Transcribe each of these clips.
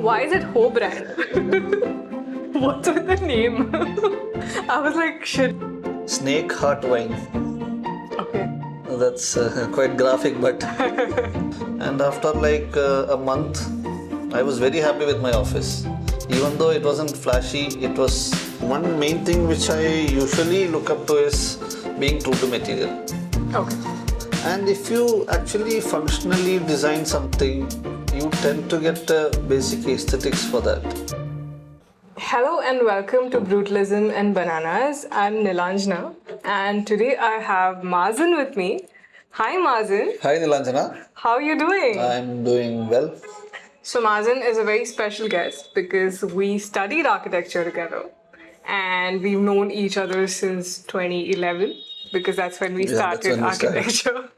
Why is it Ho brand? What's with the name? I was like, shit. Snake Heart Wine. Okay. That's quite graphic, but. And after like a month, I was very happy with my office. Even though it wasn't flashy, it was one main thing which I usually look up to is being true to material. Okay. And if you actually functionally design something, you tend to get basic aesthetics for that. Hello and welcome to Brutalism and Bananas. I'm Neelanjana and today I have Mazan with me. Hi Mazan. Hi Neelanjana. How are you doing? I'm doing well. So Mazan is a very special guest because we studied architecture together and we've known each other since 2011 because that's when we started architecture.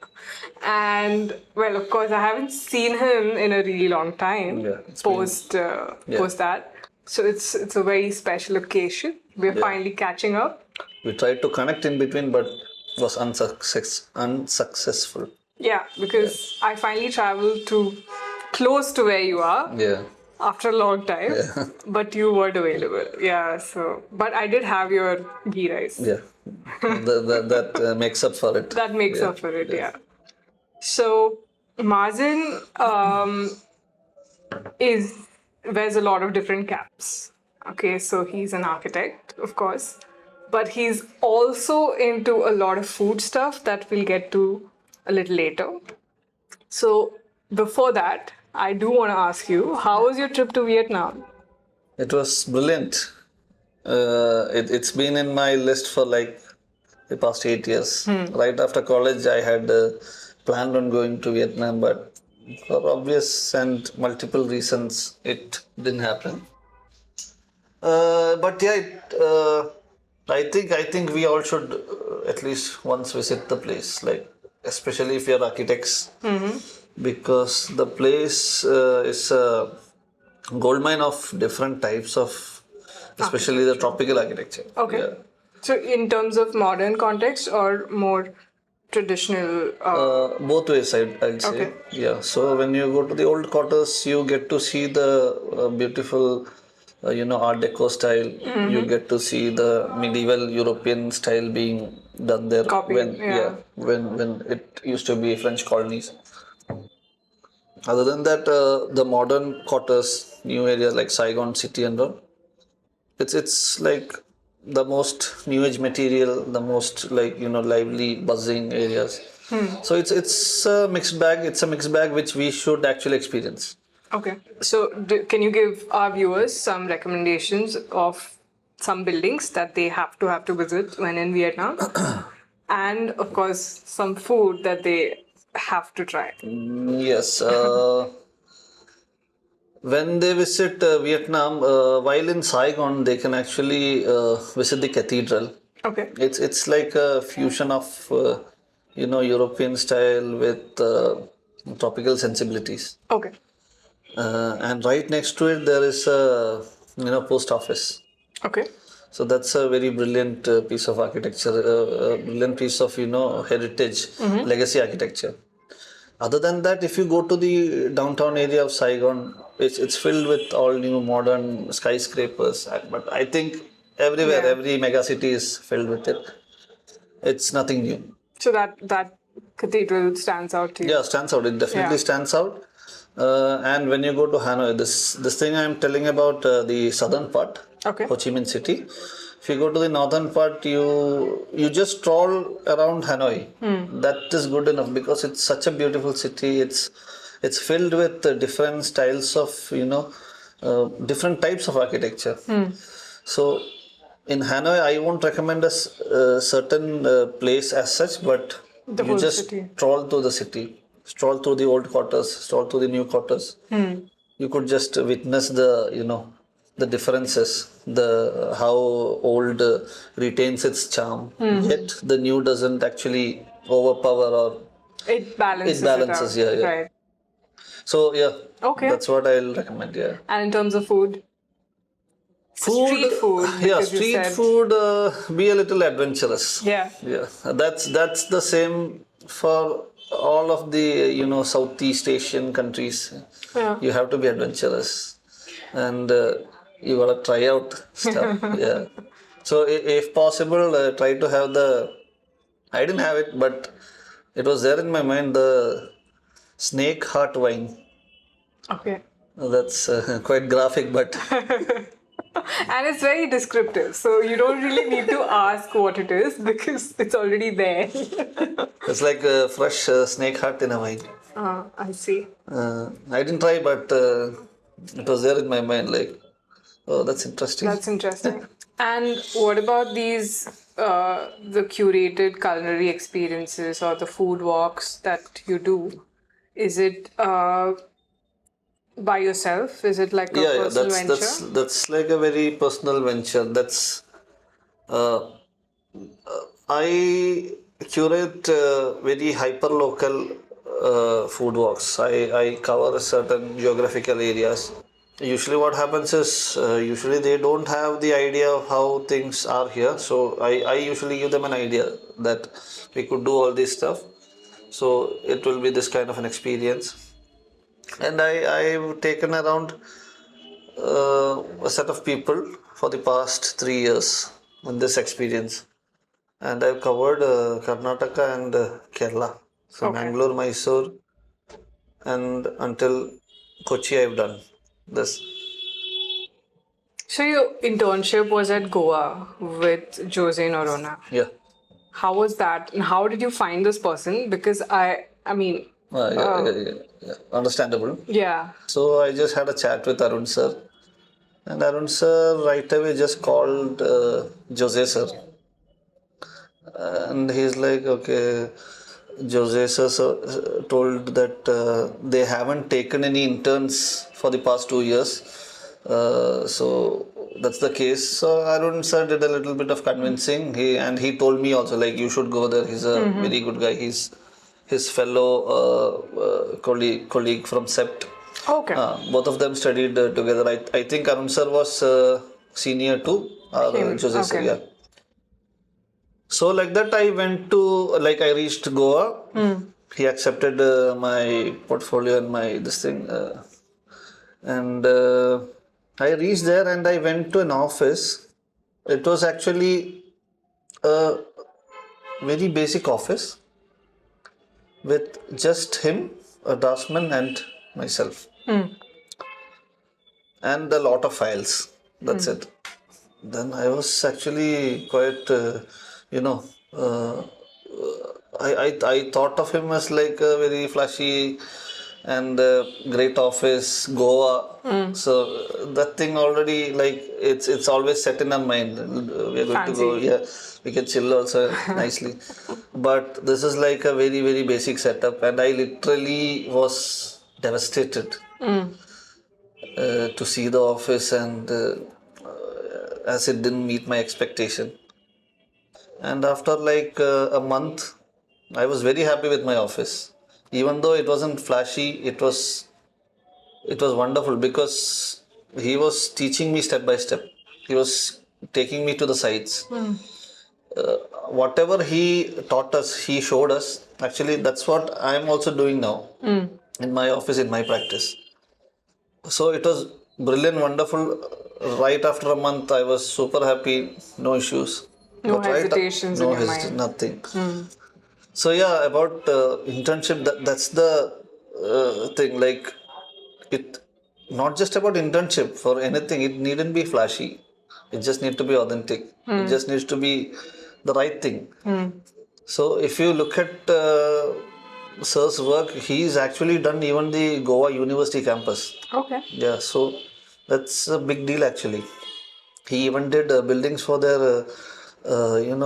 And well, of course, I haven't seen him in a really long time post that. So it's a very special occasion. We're finally catching up. We tried to connect in between, but was unsuccessful. Yeah, because I finally traveled to close to where you are. Yeah. After a long time, but you weren't available. Yeah, so but I did have your ghee rice. Yeah, that makes up for it. That makes up for it. Yeah. So Mazan wears a lot of different caps. Okay, so he's an architect, of course, but he's also into a lot of food stuff that we'll get to a little later. So before that, I do want to ask you, how was your trip to Vietnam? It was brilliant. It's been in my list for like the past 8 years. Right after college, I had planned on going to Vietnam, but for obvious and multiple reasons, it didn't happen. But yeah, I think we all should at least once visit the place, like especially if you're architects. Because the place is a goldmine of different types of, especially the tropical architecture. Okay. Yeah. So in terms of modern context or more traditional? Both ways, I'd say. Okay. Yeah. So when you go to the old quarters, you get to see the beautiful, Art Deco style. You get to see the medieval European style being done there. When it used to be French colonies. Other than that, the modern quarters, new areas like Saigon City and all, it's like the most new age material, the most lively, buzzing areas. So it's a mixed bag. It's a mixed bag which we should actually experience. Okay. So can you give our viewers some recommendations of some buildings that they have to visit when in Vietnam, and of course some food that they have to try? Yes. When they visit Vietnam, while in Saigon, they can actually visit the cathedral. Okay. It's like a fusion of European style with tropical sensibilities. Okay. And right next to it, there is a post office. Okay. So that's a very brilliant piece of architecture, a brilliant piece of heritage, legacy architecture. Other than that, if you go to the downtown area of Saigon, it's filled with all new modern skyscrapers. But I think everywhere, every mega city is filled with it. It's nothing new. So that cathedral stands out to you? Yeah, stands out. It definitely stands out. And when you go to Hanoi, this thing I'm telling about the southern part, Ho Chi Minh City. If you go to the northern part, you just stroll around Hanoi. That is good enough because it's such a beautiful city. It's filled with different styles of different types of architecture. So in Hanoi, I won't recommend a certain place as such, but you just stroll through the city, stroll through the old quarters, stroll through the new quarters. You could just witness the differences, how old retains its charm, yet the new doesn't actually overpower or it balances it out. Right. So that's what I'll recommend. And in terms of food, street food. Street food. Be a little adventurous. Yeah. That's the same for all of the Southeast Asian countries. You have to be adventurous. and you gotta try out stuff. Yeah. So if possible, try to have the. I didn't have it, but it was there in my mind. The snake heart wine. Okay. That's quite graphic, but And it's very descriptive, so you don't really need to ask what it is because it's already there. it's like a fresh snake heart in a wine. I see. I didn't try, but it was there in my mind. Like, oh, that's interesting. That's interesting. And what about these, the curated culinary experiences or the food walks that you do? Is it by yourself? Is it like a personal venture? That's like a very personal venture. That's uh, I curate very hyper local food walks. I cover certain geographical areas. Usually, what happens is usually they don't have the idea of how things are here. So I usually give them an idea that we could do all this stuff. So it will be this kind of an experience. And I've taken around a set of people for the past 3 years in this experience. And I've covered Karnataka and Kerala. So Mangalore, Mysore, and until Kochi I've done this. So your internship was at Goa with Jose Noronha. Yeah. How was that? And how did you find this person? Because I mean... yeah. Understandable. Yeah. So I just had a chat with Arun sir. And Arun sir right away just called Jose sir. And he's like, okay, Jose sir told that they haven't taken any interns for the past 2 years. So that's the case. So Arun sir did a little bit of convincing. He told me also, like, you should go there. He's a very good guy. He's his fellow colleague from SEPT. Okay. Both of them studied together. I think Arun sir was senior to Jose sir. Yeah. So like that, I reached Goa. He accepted my portfolio and my this thing, and I reached there and I went to an office. It was actually a very basic office with just him, a draftsman, and myself, and a lot of files. That's it. Then I was actually quite, I thought of him as like a very flashy and great office, Goa. So that thing already, like, it's always set in our mind. We're going to go, yeah, we can chill also nicely. But this is like a very, very basic setup, and I literally was devastated to see the office, and as it didn't meet my expectation. And after like a month, I was very happy with my office. Even though it wasn't flashy, it was wonderful because he was teaching me step by step. He was taking me to the sites. Whatever he taught us, he showed us. Actually, that's what I'm also doing now in my office, in my practice. So it was brilliant, wonderful. Right after a month, I was super happy, no issues. No hesitations in your mind. Nothing. So yeah, about internship, that's the thing. Like, it not just about internship. For anything, it needn't be flashy. It just needs to be authentic. It just needs to be the right thing. So if you look at Sir's work, he's actually done even the Goa University campus. Okay. Yeah, so that's a big deal actually. He even did buildings for their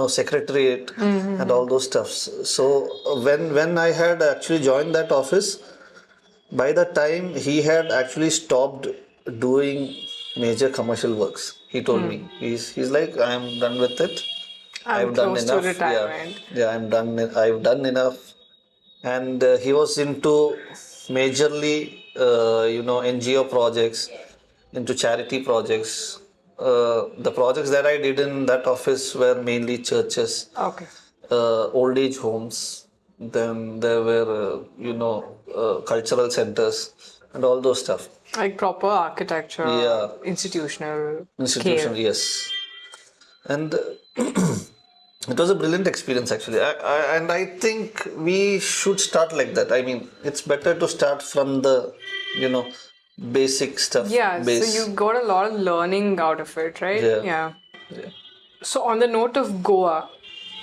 secretariat and all those stuffs. So when I had actually joined that office, by the time he had actually stopped doing major commercial works. He told me, he's like, I'm done with it. I've done enough. To retirement. Yeah, I'm done. I've done enough. And he was into majorly NGO projects, into charity projects. The projects that I did in that office were mainly churches, old age homes. Then there were cultural centers and all those stuff. Like proper architecture, Yeah. institutional Institution, care. yes. And it was a brilliant experience actually. And I think we should start like that. I mean, it's better to start from the, you know, basic stuff, Yeah, so base. you got a lot of learning out of it, right? Yeah. Yeah. Yeah. So on the note of Goa,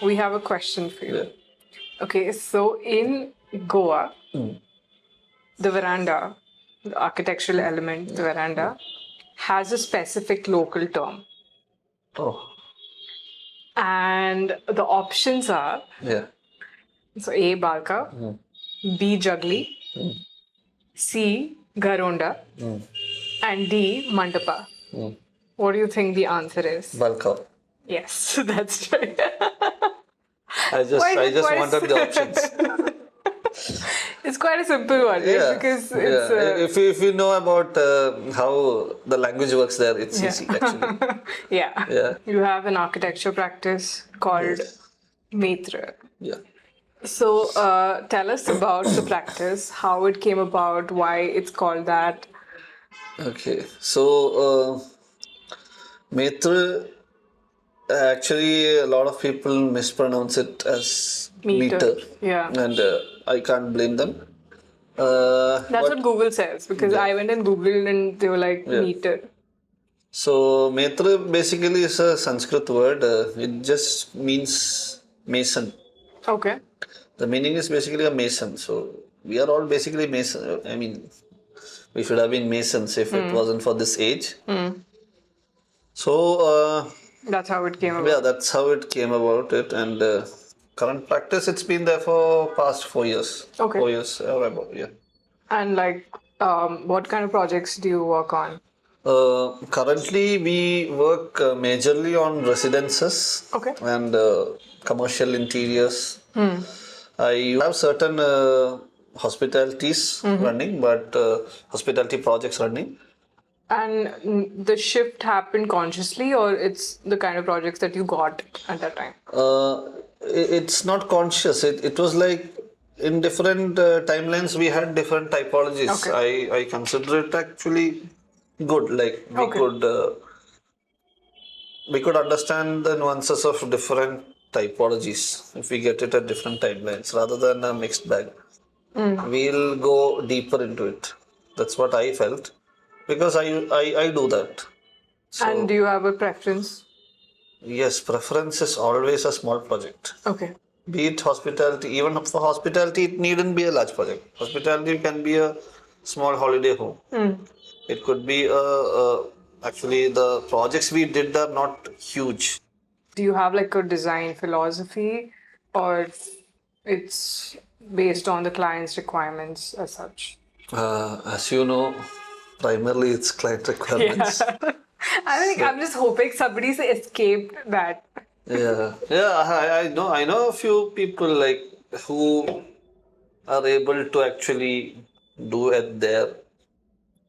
we have a question for you. Yeah. Okay, so in Goa, the veranda, the architectural element, the veranda, has a specific local term. Oh. And the options are Yeah. so A. Balka, B. Jagli, C. Garonda, and D. Mandapa. What do you think the answer is? Balcony. Yes, that's right. I just wanted the options. It's quite a simple one, right? Yeah. Because it's if you know about how the language works there, it's easy actually. yeah. Yeah. You have an architecture practice called Métr. Yeah. So tell us about the practice, how it came about, why it's called that. Okay. So Metr, actually a lot of people mispronounce it as meter. Yeah. And I can't blame them. That's what Google says, because I went and Googled and they were like meter. So Metr basically is a Sanskrit word. It just means mason. Okay. The meaning is basically a mason. So we are all basically mason. I mean, we should have been masons if it wasn't for this age. So That's how it came about. yeah, that's how it came about. It and current practice. It's been there for past 4 years. Okay. 4 years or about, yeah. And like, what kind of projects do you work on? Currently, we work majorly on residences Okay. and commercial interiors. I have certain hospitalities running, but hospitality projects running. And the shift happened consciously, or it's the kind of projects that you got at that time? It's not conscious. It was like in different timelines we had different typologies. Okay. I consider it actually good. Like we could understand the nuances of different typologies if we get it at different timelines rather than a mixed bag. We'll go deeper into it. That's what I felt because I do that. So, And do you have a preference? yes, preference is always a small project. Okay. Be it hospitality, even for hospitality, it needn't be a large project. Hospitality can be a small holiday home. It could be actually the projects we did are not huge. Do you have like a design philosophy, or it's based on the client's requirements as such? As you know, primarily it's client requirements. I'm just hoping somebody's escaped that. I know a few people like who are able to actually do at their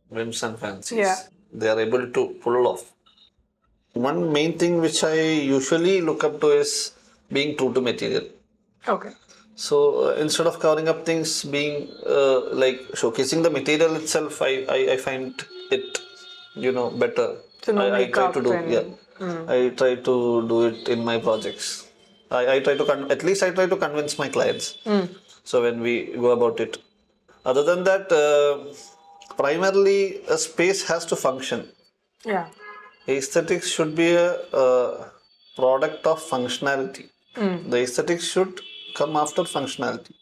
whims and fancies. Yeah. They are able to pull off. One main thing which I usually look up to is being true to material. Okay. So instead of covering up things, being like showcasing the material itself, I find it, better. So no I try to do, makeup I try to do it in my projects. I try to at least I try to convince my clients. So when we go about it, other than that, primarily a space has to function. Yeah. Aesthetics should be a product of functionality. The aesthetics should come after functionality.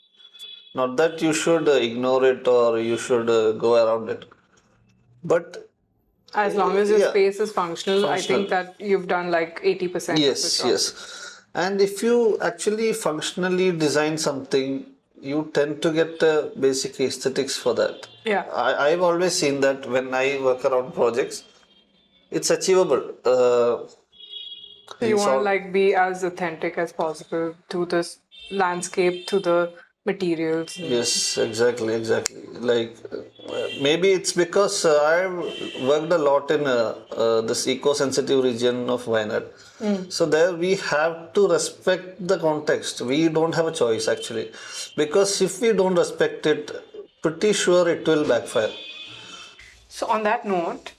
Not that you should ignore it or you should go around it. But as long as your space is functional, I think that you've done like 80%. Yes, yes. And if you actually functionally design something, you tend to get basic aesthetics for that. Yeah. I've always seen that when I work around projects, it's achievable. So you want to like be as authentic as possible to this landscape, to the materials. Yes, exactly. Like maybe it's because I've worked a lot in this eco-sensitive region of Wayanad. So there we have to respect the context. We don't have a choice actually, because if we don't respect it, pretty sure it will backfire. So on that note,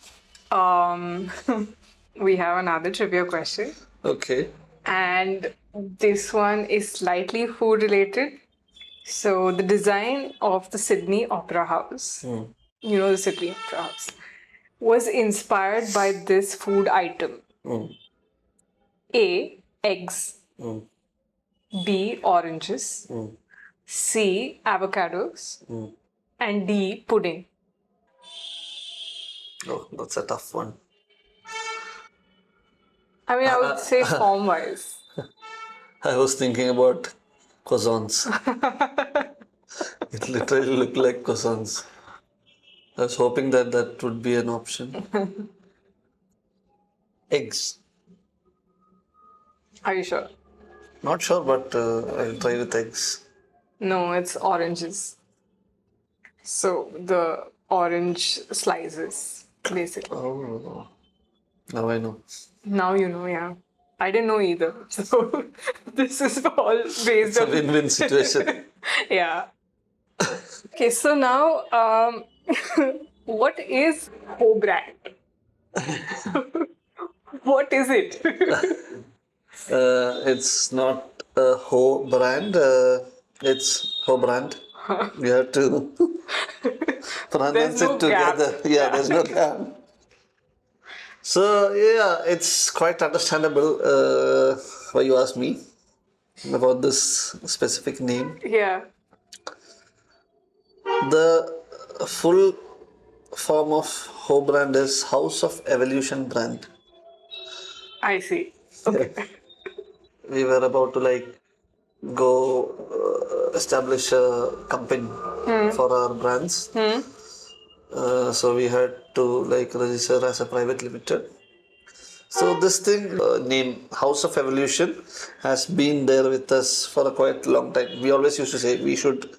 we have another trivia question. Okay. And this one is slightly food related. So the design of the Sydney Opera House, you know the Sydney Opera House, was inspired by this food item. A. Eggs. B. Oranges. C. Avocados. And D. Pudding. Oh, that's a tough one. I mean, I would say form-wise. I was thinking about croissants. It literally looked like croissants. I was hoping that that would be an option. Eggs. Are you sure? Not sure, but I'll try with eggs. No, it's oranges. So the orange slices, basically. Oh, now I know. Now you know, yeah. I didn't know either. So this is all based It's a on. win-win situation. Yeah. Okay, so now, what is co-brand? What is it? It's not a Ho brand. It's Ho brand. You have to pronounce no it together. gap. Yeah, there's no gap. So yeah, it's quite understandable why you asked me about this specific name. Yeah. The full form of Ho brand is House of Evolution brand. I see. Okay. We were about to go establish a company for our brands. So we had to register as a private limited. So this thing name House of Evolution has been there with us for a quite long time. We always used to say we should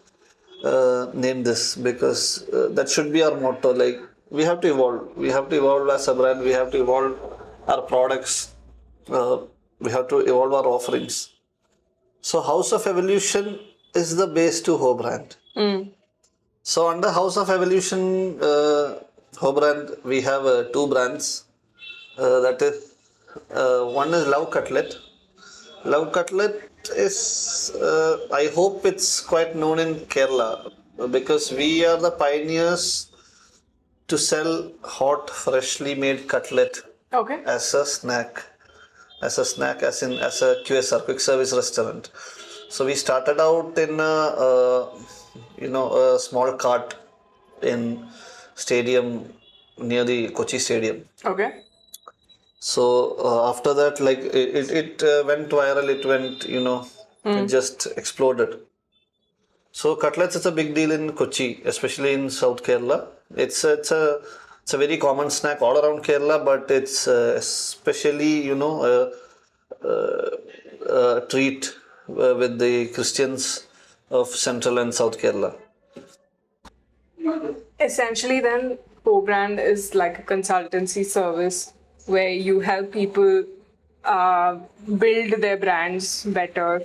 name this because that should be our motto. Like we have to evolve. We have to evolve as a brand. We have to evolve our products. We have to evolve our offerings. So House of Evolution is the base to Ho brand. So under House of Evolution Ho brand, we have two brands. That is, one is Love Cutlet. Love Cutlet is, I hope it's quite known in Kerala because we are the pioneers to sell hot, freshly made cutlet Okay. as a snack. As a QSR, quick service restaurant. So we started out in a small cart in stadium near the Kochi stadium. Okay. So after that, it went viral. It went, it just exploded. So cutlets is a big deal in Kochi, especially in South Kerala. It's a very common snack all around Kerala, but it's especially a treat with the Christians of Central and South Kerala. Essentially, then, co-brand is like a consultancy service where you help people build their brands better.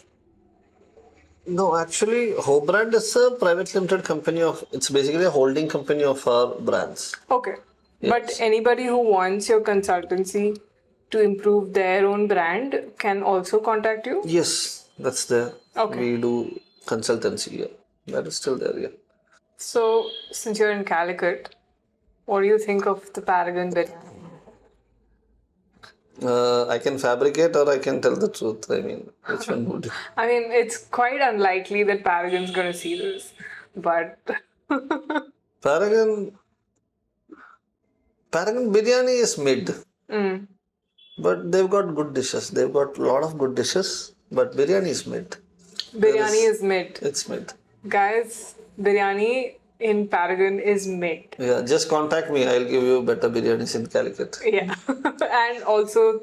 No, actually, Ho brand is a private limited company it's basically a holding company of our brands. Okay. But anybody who wants your consultancy to improve their own brand can also contact you? Yes, that's there. Okay. We do consultancy, yeah. That is still there, yeah. So, since you're in Calicut, what do you think of the Paragon biryani? I can fabricate or I can tell the truth. I mean, which one would you? I mean, it's quite unlikely that Paragon's going to see this, but Paragon biryani is mid. But they've got good dishes. They've got a lot of good dishes, but biryani is mid. biryani is mid. It's mid. Guys, biryani in Paragon is mid. Yeah, just contact me. I'll give you better biryanis in Calicut. Yeah. And also,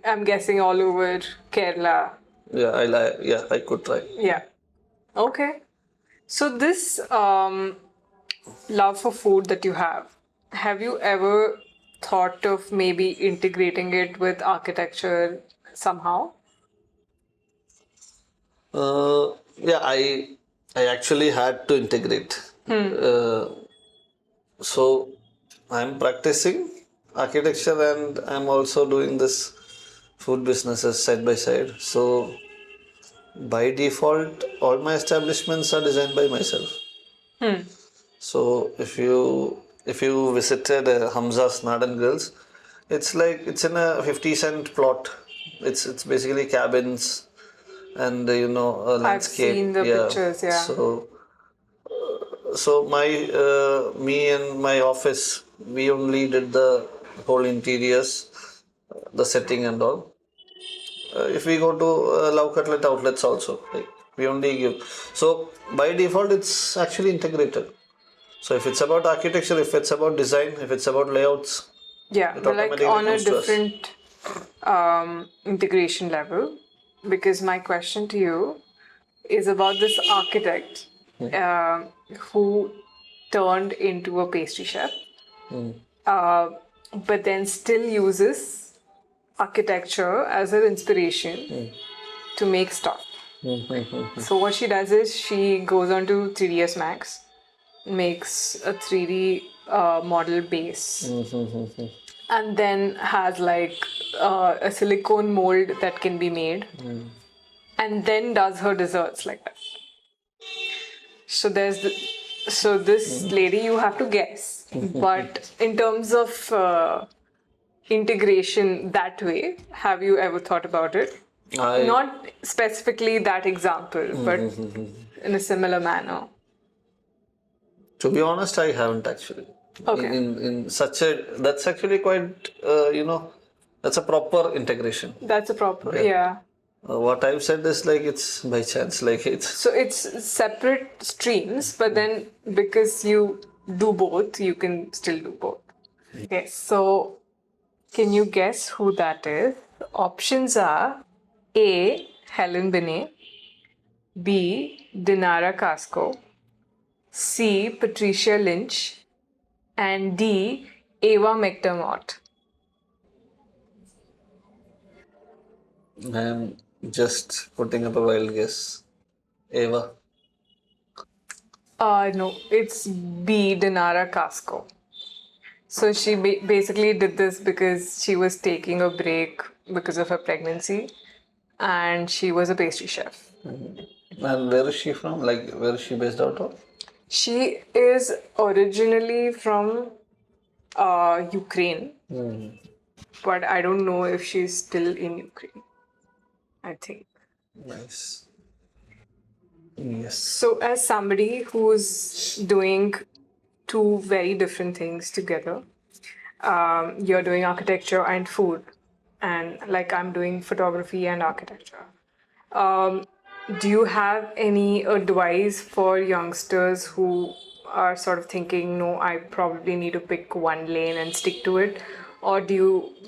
I'm guessing all over Kerala. Yeah, I could try. Yeah. Okay. So this love for food that you have you ever thought of maybe integrating it with architecture somehow? Yeah, I actually had to integrate. So I'm practicing architecture and I'm also doing this food businesses side by side. So by default, all my establishments are designed by myself. So if you visited Hamza's Narden Grills, it's in a 50 cent plot. It's basically cabins and a I've landscape. seen the pictures, yeah. So me and my office, we only did the whole interiors, the setting and all. If we go to Love Cutlet outlets also, like we only give. So by default, it's actually integrated. So if it's about architecture, if it's about design, if it's about layouts, yeah, it but like automatically on a comes to us. different integration level, because my question to you is about this architect who turned into a pastry chef, but then still uses architecture as an inspiration to make stuff. So what she does is she goes on to 3ds Max, makes a 3D model base, and then has like a silicone mold that can be made, and then does her desserts like that. So this lady you have to guess, but in terms of integration that way, have you ever thought about it? Not specifically that example, but in a similar manner. To be honest, I haven't actually. Okay. In such that's actually quite that's a proper integration. That's a proper, yeah. What I've said is like it's by chance, like it's. So it's separate streams, but then because you do both, you can still do both. Okay, so can you guess who that is? Options are A. Helen Binet, B. Dinara Casco, C. Patricia Lynch, and D. Ava McDermott. I'm just putting up a wild guess. Ava. No, it's B. Dinara Casco. So she basically did this because she was taking a break because of her pregnancy, and she was a pastry chef. And where is she from? Like, where is she based out of? She is originally from Ukraine, but I don't know if she's still in Ukraine. I think. Nice. Yes. So, as somebody who's doing two very different things together, you're doing architecture and food, and like I'm doing photography and architecture. Do you have any advice for youngsters who are sort of thinking, no, I probably need to pick one lane and stick to it? Or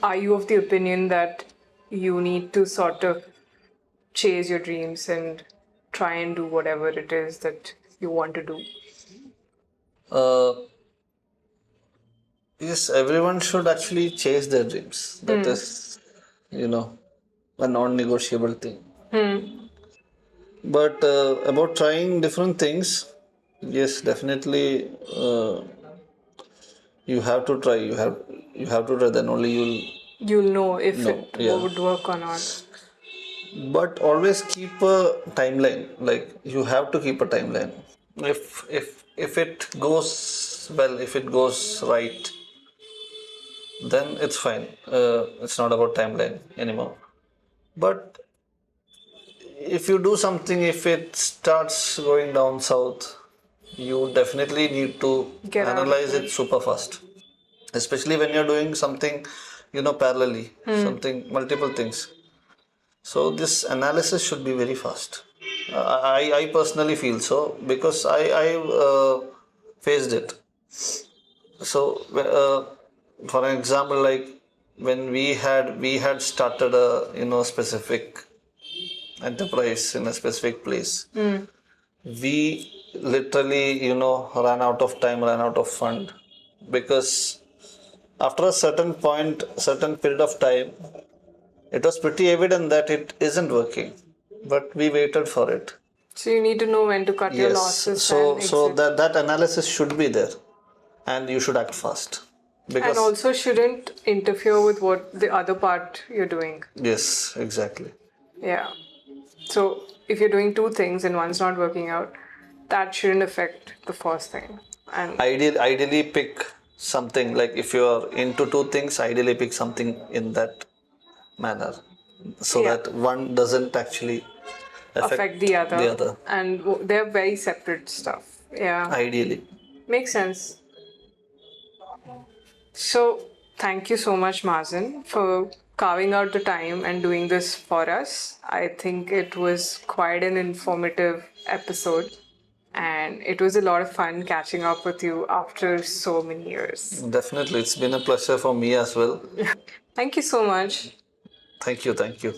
are you of the opinion that you need to sort of chase your dreams and try and do whatever it is that you want to do? Yes, everyone should actually chase their dreams. That is, a non-negotiable thing. But about trying different things, yes, definitely you have to try. You have to try. Then only you'll know if it would work or not. But always keep a timeline. Like you have to keep a timeline. If it goes well, if it goes right, then it's fine. It's not about timeline anymore. But if you do something, if it starts going down south, you definitely need to analyze it super fast. Especially when you're doing something, parallelly, something, multiple things. So this analysis should be very fast. I personally feel so because I faced it. So for an example, like when we had started a specific enterprise in a specific place, we literally ran out of time, ran out of fund, because after a certain period of time, it was pretty evident that it isn't working, but we waited for it. So you need to know when to cut your losses. So that analysis should be there, and you should act fast. Because, and also shouldn't interfere with what the other part you're doing. Yes, exactly. Yeah. So if you're doing two things and one's not working out, that shouldn't affect the first thing. And Ideally pick something, like if you're into two things, ideally pick something in that manner, so that one doesn't actually affect the other. And they're very separate stuff. Yeah. Ideally. Makes sense. So thank you so much, Mazan, for carving out the time and doing this for us. I think it was quite an informative episode. And it was a lot of fun catching up with you after so many years. Definitely. It's been a pleasure for me as well. Thank you so much. Thank you. Thank you.